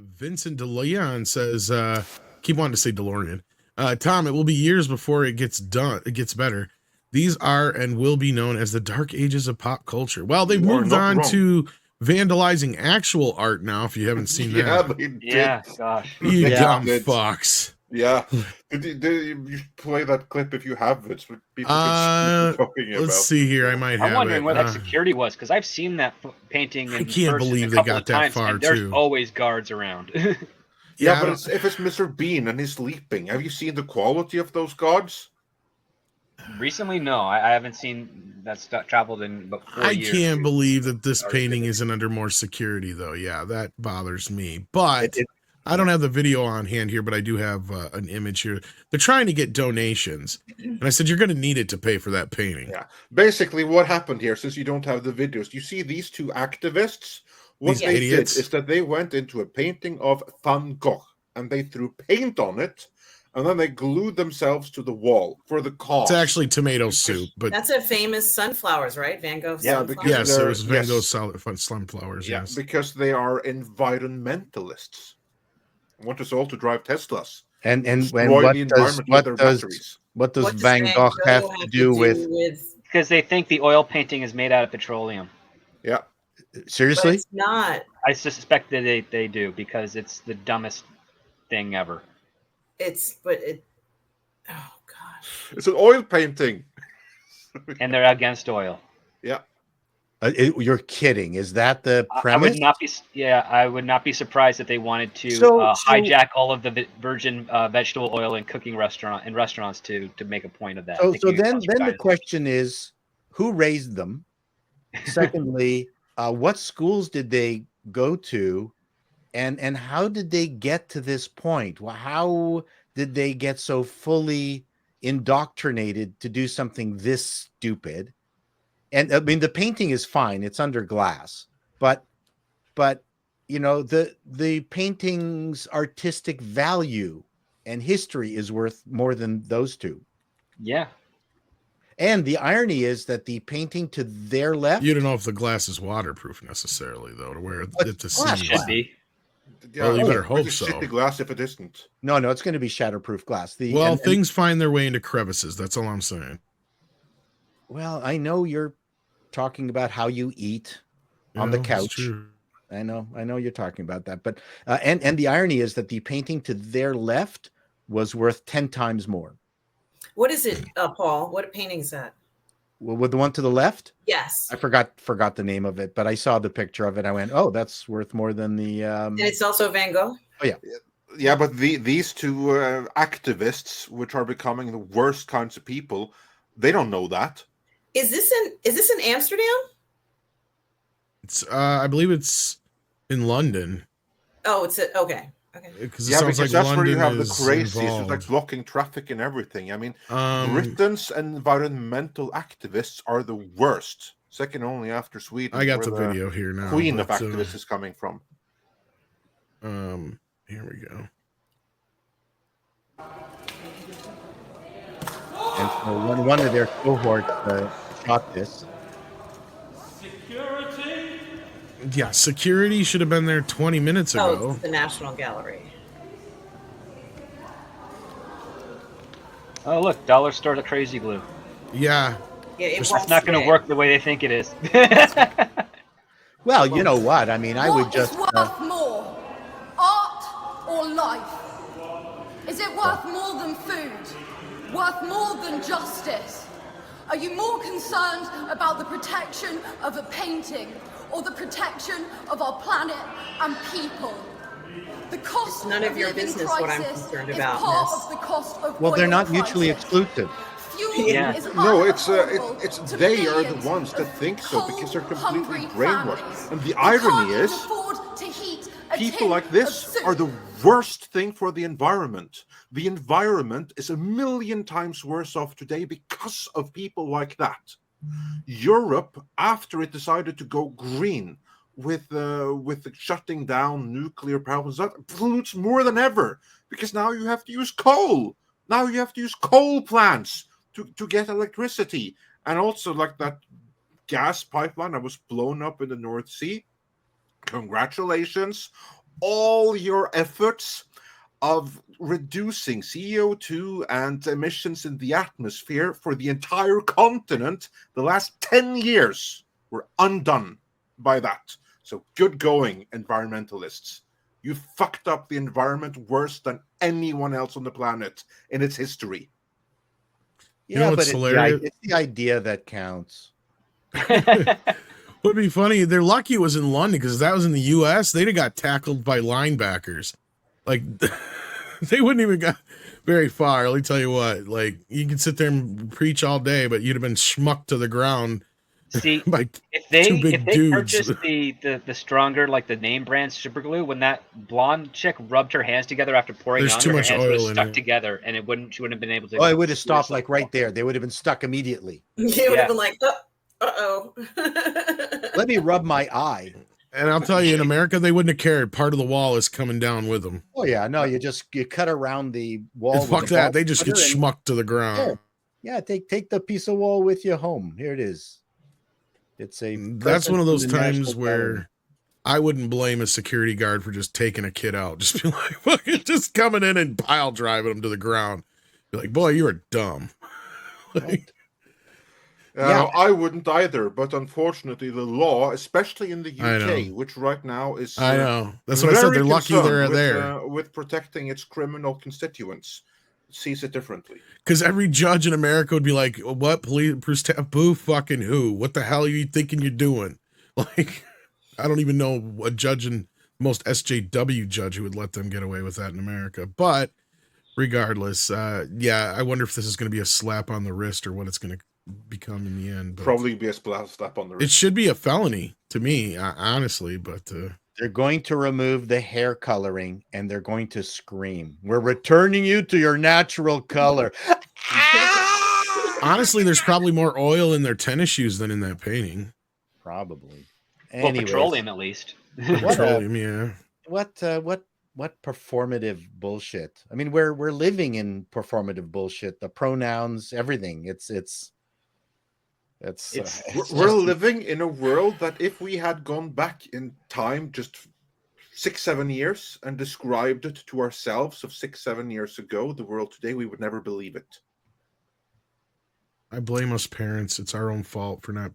Vincent DeLeon says, keep wanting to say DeLorean. Tom, it will be years before it gets done. It gets better. These are and will be known as the dark ages of pop culture. Well, they've moved on to vandalizing actual art now. If you haven't seen that, yeah, gosh, you dumb fucks. Yeah, did you play that clip if you have it? So people can see talking about. Let's see here. I might have. I'm wondering what that security was because I've seen that painting in I can't believe they got that far and there's always guards around. Yeah, but if it's Mr. Bean and he's sleeping, have you seen the quality of those guards? Recently, no, I haven't seen that stuff traveled in about 4 years. I can't believe that this painting isn't under more security, though. Yeah, that bothers me. But I don't have the video on hand here, but I do have an image here. They're trying to get donations. And I said, you're going to need it to pay for that painting. Yeah. Basically, what happened here, since you don't have the videos, you see these two activists. What they did is that they went into a painting of Van Gogh, and they threw paint on it, and then they glued themselves to the wall for the cause. It's actually tomato soup, but that's a famous sunflowers, right? Van Gogh. Yeah, yes, it was Van Gogh sunflowers. Yeah, yes, because they are environmentalists. Want us all to drive Teslas. And what does Van Gogh have to do with? Because they think the oil painting is made out of petroleum. Yeah. Seriously? But it's not. I suspect that they do because it's the dumbest thing ever. Oh gosh. It's an oil painting. And they're against oil. Yeah. You're kidding. Is that the premise? I would not be surprised if they wanted to hijack all of the virgin vegetable oil in restaurants to make a point of that. So then the question is, who raised them? Secondly, what schools did they go to, and how did they get to this point? Well, how did they get so fully indoctrinated to do something this stupid? And I mean, the painting is fine; it's under glass, but you know, the painting's artistic value and history is worth more than those two. Yeah. And the irony is that the painting to their left, you don't know if the glass is waterproof necessarily, though, to where it to see. Should be. Yeah, well, you better hope so. The glass if it isn't. No, it's going to be shatterproof glass. Things find their way into crevices. That's all I'm saying. Well, I know you're talking about how you eat on the couch. I know you're talking about that, but and the irony is that the painting to their left was worth 10 times more. What is it, Paul? What painting is that? Well, with the one to the left? Yes. I forgot the name of it, but I saw the picture of it. I went, oh, that's worth more than the. And it's also Van Gogh. Oh yeah. Yeah, but these two activists, which are becoming the worst kinds of people, they don't know that. Is this in Amsterdam? It's I believe it's in London. Oh, okay. Because that's London where you have the crazies, involved. like blocking traffic and everything. I mean, Britain's environmental activists are the worst, second only after Sweden. I got the video here now. Queen of activists is coming from. Here we go. And so one of their cohorts shot this. Yeah, security should have been there 20 minutes ago. Oh, it's the National Gallery. Oh, look, dollar store to crazy glue. Yeah. It's not going to work the way they think it is. Well, you know what? I mean, I would just. What is worth more, art or life? Is it worth more than food? Worth more than justice? Are you more concerned about the protection of a painting or the protection of our planet and people? The cost it's none of your business what I'm concerned about. Part of the cost of well, they're not crisis. mutually exclusive. Yeah. No, it's they are the ones that think so because they're completely brainwashed. And the irony is, people like this are the worst thing for the environment. The environment is 1,000,000 times worse off today because of people like that. Europe, after it decided to go green with the shutting down nuclear power, that pollutes more than ever because now you have to use coal. Now you have to use coal plants to get electricity, and also like that gas pipeline that was blown up in the North Sea. Congratulations. all your efforts of reducing CO2 and emissions in the atmosphere for the entire continent the last 10 years were undone by that. So good going, environmentalists. You fucked up the environment worse than anyone else on the planet in its history. Yeah, what's but hilarious? It's the idea that counts. Would be funny. They're lucky it was in London, because if that was in the U.S., they'd have got tackled by linebackers. Like, they wouldn't even got very far. Let me tell you what. Like, you can sit there and preach all day, but you'd have been schmucked to the ground. See, by if they dudes. purchased the stronger, like the name brand super glue, when that blonde chick rubbed her hands together after pouring There's it on too her, much hands would oil have in stuck it. together, and she wouldn't have been able to. Oh, it would have stopped like right there. They would have been stuck immediately. You would have been like, uh-oh. Let me rub my eye. And I'll tell you, in America, they wouldn't have cared. Part of the wall is coming down with them. Oh yeah, no, you cut around the wall. And fuck that. They just get schmucked to the ground. Yeah, take the piece of wall with you home. Here it is. It's a. That's one of those times where I wouldn't blame a security guard for just taking a kid out. Just be like, fucking just coming in and pile driving him to the ground. Be like, boy, you are dumb. Like, yeah, I wouldn't either. But unfortunately, the law, especially in the UK, which right now is I know. That's what I said. They're lucky they're there with protecting its criminal constituents. Sees it differently. Because every judge in America would be like, what? Police, boo fucking who? What the hell are you thinking you're doing? Like, I don't even know a judge and most SJW judge who would let them get away with that in America. But regardless, yeah, I wonder if this is going to be a slap on the wrist or what it's going to become in the end. But probably be a slap on the wrist. It should be a felony to me, honestly, but they're going to remove the hair coloring and they're going to scream, "We're returning you to your natural color." Honestly, there's probably more oil in their tennis shoes than in that painting. Probably. Well, petroleum at least. Petroleum, yeah. What performative bullshit? I mean, we're living in performative bullshit. The pronouns, everything. We're living in a world that if we had gone back in time just 6-7 years and described it to ourselves of 6-7 years ago, the world today, we would never believe it. I blame us parents. It's our own fault for not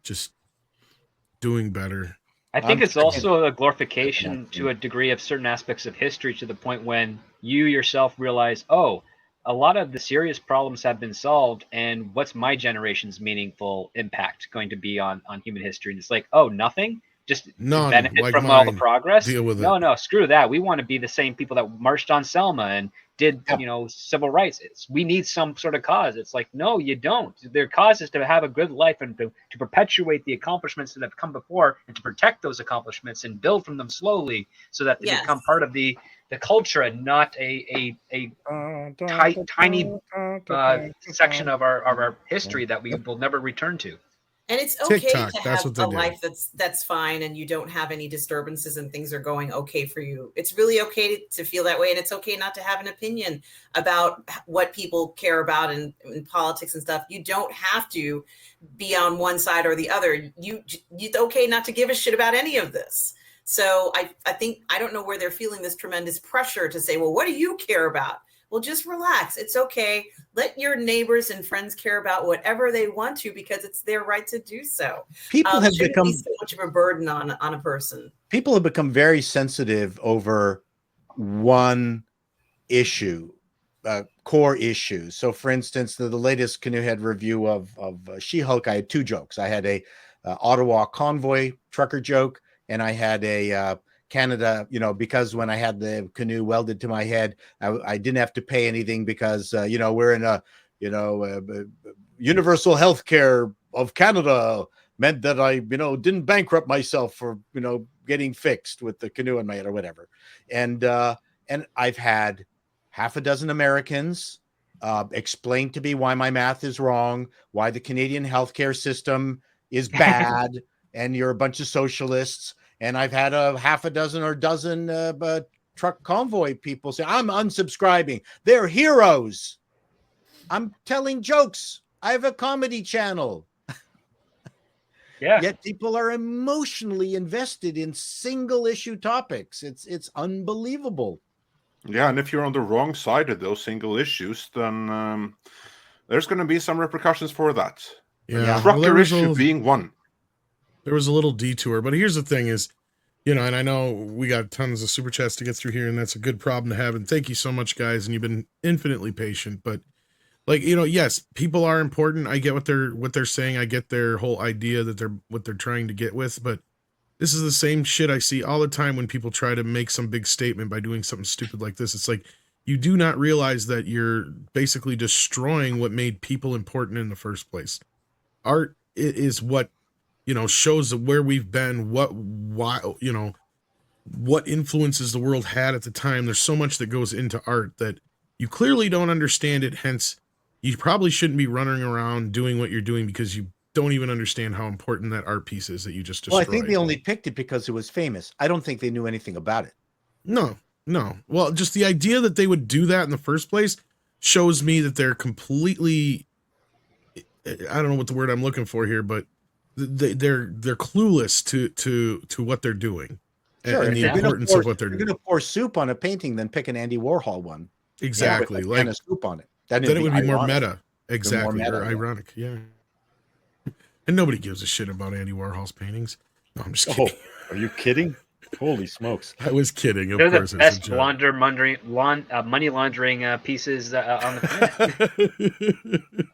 just doing better. I think it's also a glorification to a degree of certain aspects of history, to the point when you yourself realize, oh, a lot of the serious problems have been solved, and what's my generation's meaningful impact going to be on human history? And it's like, oh, nothing? Just none, benefit like from all the progress? Deal with no, it. No, screw that. We want to be the same people that marched on Selma and did, civil rights. We need some sort of cause. It's like, no, you don't. Their cause is to have a good life and to perpetuate the accomplishments that have come before, and to protect those accomplishments and build from them slowly so that they become part of the culture and not a tiny section of our history that we will never return to. And it's okay TikTok, to have a life that's fine and you don't have any disturbances and things are going okay for you. It's really okay to feel that way, and it's okay not to have an opinion about what people care about in politics and stuff. You don't have to be on one side or the other. It's okay not to give a shit about any of this. So I think, I don't know where they're feeling this tremendous pressure to say, well, what do you care about? Well, just relax. It's okay. Let your neighbors and friends care about whatever they want to, because it's their right to do so. People have become become so much of a burden on a person. People have become very sensitive over one issue, core issues. So, for instance, the latest Canoe Head review of She-Hulk, I had two jokes. I had a Ottawa convoy trucker joke, and I had a Canada, because when I had the canoe welded to my head, I didn't have to pay anything because, we're in a, universal health care of Canada meant that I, didn't bankrupt myself for, getting fixed with the canoe in my head or whatever. And I've had half a dozen Americans explain to me why my math is wrong, why the Canadian healthcare system is bad, and you're a bunch of socialists. And I've had a half a dozen or dozen truck convoy people say, I'm unsubscribing. They're heroes. I'm telling jokes. I have a comedy channel. Yeah. Yet people are emotionally invested in single issue topics. It's unbelievable. Yeah, and if you're on the wrong side of those single issues, then there's going to be some repercussions for that. Yeah. Trucker issue being one. There was a little detour, but here's the thing is, and I know we got tons of super chats to get through here, and that's a good problem to have. And thank you so much, guys. And you've been infinitely patient, but yes, people are important. I get what they're saying. I get their whole idea that what they're trying to get with, but this is the same shit I see all the time when people try to make some big statement by doing something stupid like this. It's like, you do not realize that you're basically destroying what made people important in the first place. Art is what, shows where we've been, what influences the world had at the time. There's so much that goes into art that you clearly don't understand it. Hence, you probably shouldn't be running around doing what you're doing because you don't even understand how important that art piece is that you just destroyed. Well, I think they only picked it because it was famous. I don't think they knew anything about it. No. Well, just the idea that they would do that in the first place shows me that they're completely, I don't know what the word I'm looking for here, but they're clueless to what they're doing. Sure, and the importance of what they're doing. You're going to pour soup on a painting, then pick an Andy Warhol one. Exactly. Yeah, like soup on it. Then it would be more meta. Exactly. Or ironic. Yeah. And nobody gives a shit about Andy Warhol's paintings. No, I'm just kidding. Are you kidding? Holy smokes. I was kidding. Of They're course, the best money laundering pieces on the planet.